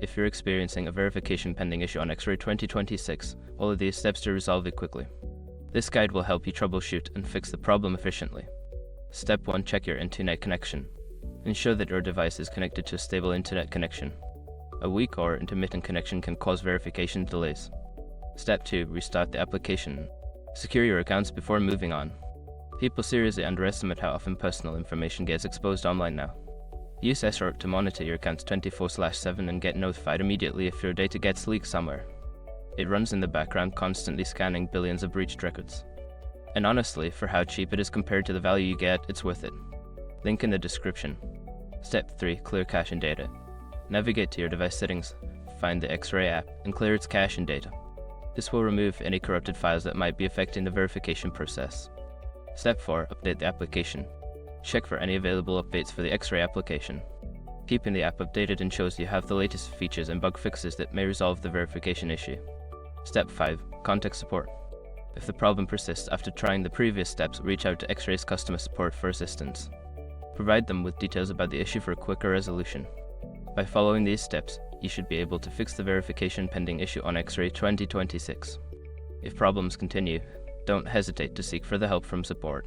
If you're experiencing a verification pending issue on Xray 2026, follow these steps to resolve it quickly. This guide will help you troubleshoot and fix the problem efficiently. Step 1. Check your internet connection. Ensure that your device is connected to a stable internet connection. A weak or intermittent connection can cause verification delays. Step 2. Restart the application. Secure your accounts before moving on. People seriously underestimate how often personal information gets exposed online now. Use Xray to monitor your accounts 24/7 and get notified immediately if your data gets leaked somewhere. It runs in the background, constantly scanning billions of breached records. And honestly, for how cheap it is compared to the value you get, it's worth it. Link in the description. Step 3. Clear cache and data. Navigate to your device settings, find the Xray app, and clear its cache and data. This will remove any corrupted files that might be affecting the verification process. Step 4. Update the application. Check for any available updates for the Xray application. Keeping the app updated ensures you have the latest features and bug fixes that may resolve the verification issue. Step 5. Contact support. If the problem persists after trying the previous steps, reach out to Xray's customer support for assistance. Provide them with details about the issue for a quicker resolution. By following these steps, you should be able to fix the verification pending issue on Xray 2026. If problems continue, don't hesitate to seek further help from support.